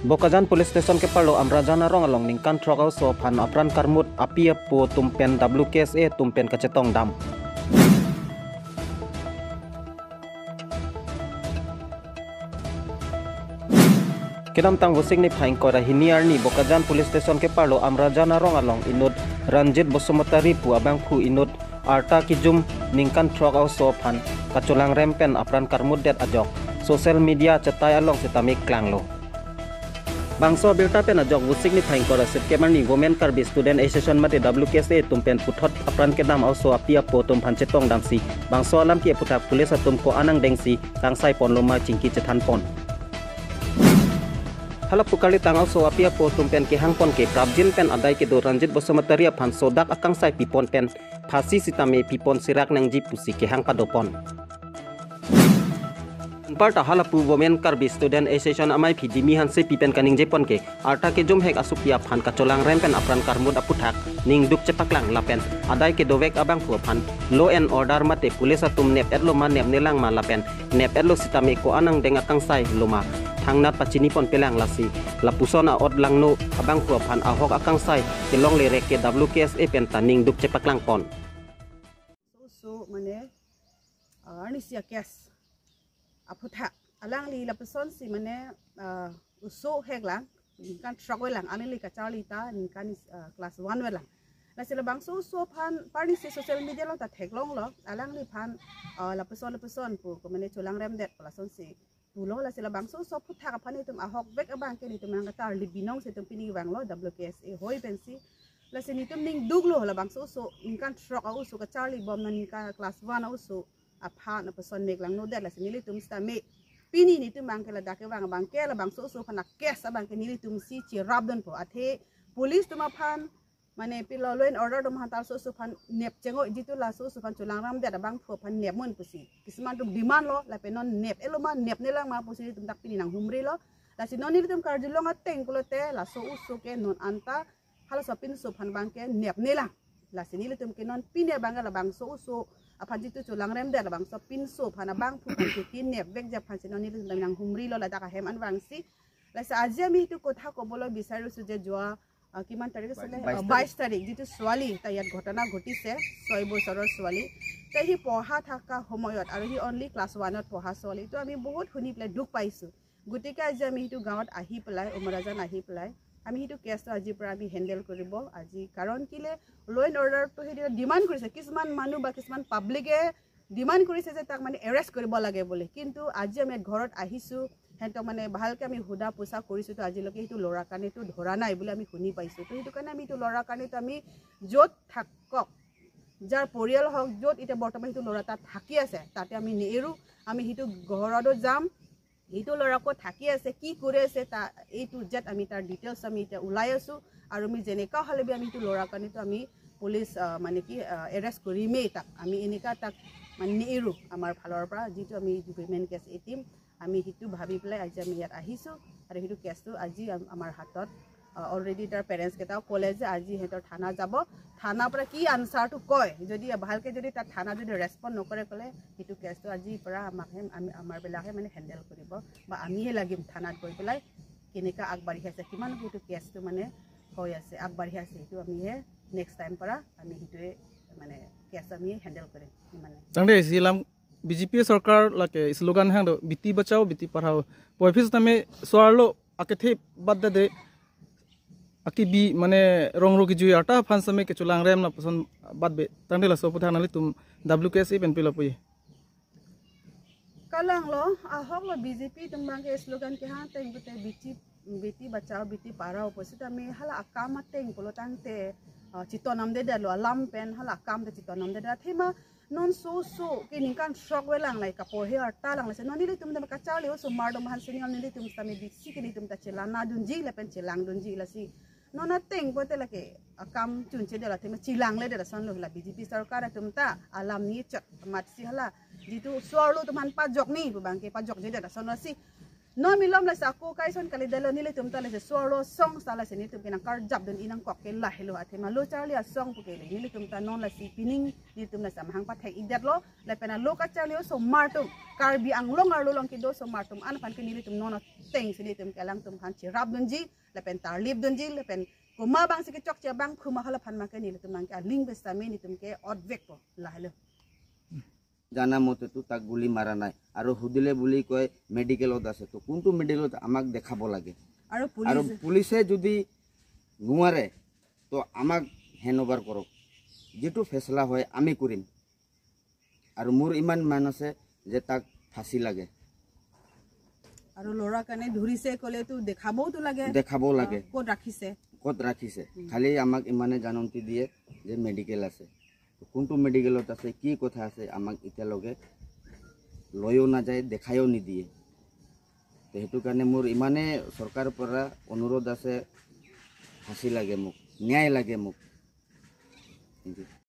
Bokajan Police Station ke Parlo Amrajana rong along ningkan trok au so phan apran karmut apia po tumpen WKSA tumpen kacetong dam. Kinam tang busing ni phaing kora hiniar ni Bokajan Police Station ke Parlo Amrajana rong along inut Ranjit Bosumatari pu abang pu inut arta kijum ningkan trok au so phan kaculang rempen apran karmut det ajok. Social media cetai along sitamik klanglo. Bangso bilta pen ajok busik ni phaing kora sit keman ni women karbi student association mate WKSA tumpen puthot apran kedam also apia po tum phan chetong damsi bangso alam pia puthak pulis atum ko anang dengsi kangsai pon loma cingki cethan pon halap pukali tang also apia po tumpen ke hangpon ke prabjin pen adai ke do Ranjit Bosumatari phan sodak akang sai pipon pen phasi sitame pipon sirak nang ji pusi ke hang padopon Parta halapu women karbi student association amai phi dimi hanse pipen kaning jepon ke arta ke jom hek asupia phan kacolang rempen apran karmud aputhak ning duk cepaklang lapen adai ke dovek abang pu phan law and order mate pulis atum nep etlo ma nep nelang ma lapen nep etlo sitame ko anang deng akang sai loma thangnat pachini pon pelang lasi lapusona od langno abang pu phan ahok akang sai ke long le rek ke WKSA pen taning duk cepaklang pon so mane anisia kes aputha alang li la person si mane uso heglang kan truck welang anili ka charlie ta kan class 1 welang la sila bang so phan parni si social media long ta theklong lo alang li phan la person pu ko mane chulang rem det person si pulo la sila bang so phutha ka phani tum ahok bek abang ke ni tum ang ta li binong se tum pini wang lo WKSA hoi pensi la sini tum ning duglo la bang so kan truck au so ka charlie bom na ni ka class 1 au so apha na person nek lang no dat la sinili tum sta me pini ni tum bang ke la dak wang bang ke la bang so phana kes abang ke nili tum si chi rabdon po athe police tum aphan mane pilo law and order tum hantal so phan nep chengo jitu la so phan chulang ram dat bang pho phan nep mon pusi kisman tum demand lo la penon nep eloma nep nelang ma pusi tum tak pini nang humri lo la sinon ni tum karjulong ateng kulote la so ke non anta hala so pin so phan bang ke nep nelang la sinili tum ke non pine bang la bang so apa jitu chulang rem dat bang so pin so phana bang phu kan tin nep vek ja phan sinoni tum nang humri lo la daka hem an bang si la sa ajia mi tu kotha kobolo bisaru su je joa কিমান তাৰিখে চলে 22 তাৰিখ যেটো সোৱালি তা ইয়াত ঘটনা ঘটিছে 6 বছৰৰ সোৱালি তে হি পঢ়া থকা সময়ত আৰু হি অনলি ক্লাছ 1 ত পঢ়া সোৱালি তো আমি বহুত শুনি পেলাই দুখ পাইছো গতিকে আজি আমি হিটো গাঁৱত আহি পেলাই উমৰাজান আহি পেলাই আমি হিটো কেছটো আজি পৰা আমি হেন্ডেল কৰিব আজি কাৰণ কিলে ল এণ্ড অৰ্ডাৰটো হেৰি ডিমান্ড কৰিছে কিছুমান মানুহ বা কিছুমান পাব্লিকে ডিমান্ড কৰিছে যে তাক মানে এৰেষ্ট কৰিব লাগে বুলি কিন্তু আজি আমি ঘৰত আহিছো হেটো মানে ভালকে আমি হুদা পোছা কৰিছো তো আজিলৈকে হিটো লৰা কানে তো ধৰা নাই বুলি আমি শুনি পাইছো তো হিটো কাৰণে আমি তো লৰা কানে তো আমি যত থাকক যাৰ পৰিয়াল হওক যত এটা বৰ্তমান হিটো লৰা তাত থাকি আছে তাতে আমি নেৰু আমি হিটো ঘৰতো যাম হিটো লৰাকো থাকি আছে কি কৰি আছে তা এইটো জেট আমি তাৰ ডিটেইলছ আমি এটা উলাই আছো আৰু আমি যেনেকা হলে আমি হিটো লৰা কানে তো আমি পুলিচ মানে কি এৰেষ্ট কৰিমেই তাক আমি এনেকা তাক মানে নেৰু আমাৰ ফালৰ পৰা যিটো আমি ডিপাৰ্টমেন্ট কেছ এটিম আমি হিটো ভাবি পেলাই আজি আমি ইয়াত আহিছো আৰু হিটো কেছটো আজি আমাৰ হাতত অলৰেডি তাৰ পেৰেন্টছ কেটাও ক'লে যে আজি হেতৰ থানা যাব থানা পৰা কি আনসাৰটো কয় যদি ভালকে যদি তাৰ থানা যদি ৰেসপন্ড নকৰে ক'লে হিটো কেছটো আজি পৰা আমাকে আমাৰ বেলাহে মানে হেন্ডেল কৰিব বা আমিহে লাগিম থানাত গৈ পেলাই কেনেকা আগবাঢ়ি আছে কিমান হিটো কেছটো মানে হৈ আছে আগবাঢ়ি আছে হিটো আমিহে নেক্সট টাইম পৰা আমি হিটোৱে মানে কেছ আমি হেন্ডেল কৰিম মানে তাংদে ইসলাম बीजेपी सरकार लाके स्लोगान है बेटी बचाओ बेटी पढ़ाओ पॉइफिस तमे सोआरलो आके थे बद दे आकी बी माने रंग रोगी जुई आटा फान समय के चुलांग रेम ना पसंद बद बे तंदे ला सोपुथा नाली तुम WKSA पेन पिला पुई कलंग लो आहक लो बीजेपी तुम बांगे स्लोगन के हां तें गुते बेटी बचाओ बेटी पढ़ाओ पसित में हला काम तें कोलो तांते चितोनम दे दलो अलाम पेन हला काम दे चितोनम दे दा थेमा non so ke ningkan shock welang lai ka pohe arta lang se noni le tum da ka chali o so mardo man senior ni le tum sta me bisi ke ni tum ta chelana dunji le pen chelang dunji la si nona teng bote la ke akam chunche de la thema chilang le de la son lo la BJP sarkar tum ta alam ni chat mat si hala jitu swalo tum han pa jok ni bu bang ke pa jok je de la son si no milom la sa ko kai son kali dalo nile tum ta la se soro song sa la se ni tum kina kar jab don inang kok ke la helo athe ma lo charli a song pu ke le nile tum ta non la si pining ni tum la sa mahang pa thek idat lo la pena lo ka charli so martum kar bi ang long ar lo long ki do so martum an pan ke nile tum non teng se ni tum kalang tum han chi rab don ji la pen tar lip don ji la pen ko ma bang se ke chok che bang khuma hala phan ma ke nile tum nang ka ling be sa me ni tum ke od vek po la helo জানা মতে তো তাক গুলি মাৰা নাই আৰু হুদিলে বুলি কয় মেডিকেলত আছে তো কোনটো মেডিকেলত আমাক দেখাব লাগে আৰু আৰু পুলিচ পুলিচে যদি নোৱাৰে তো আমাক হেনওভাৰ কৰক যেটো ফেছলা হয় আমি কৰিম আৰু মোৰ ইমান মান আছে যে তাক ফাঁসি লাগে আৰু লৰা কানে ধৰিছে কলে তো দেখাবও তো লাগে ক'ত ৰাখিছে ক'ত ৰাখিছে খালি আমাক ইমানে জানন্তি দিয়ে যে মেডিকেল আছে কোনটো মেডিকেলত আছে কি কথা আছে আমাক ইতিয়ালকে লয়ও না যায় দেখায়ও নিদিয়ে তো হেতু কাৰণে মোৰ ইমানে সৰকাৰ পৰা অনুৰোধ আছে ফাঁসি লাগে মোক ন্যায় লাগে মোক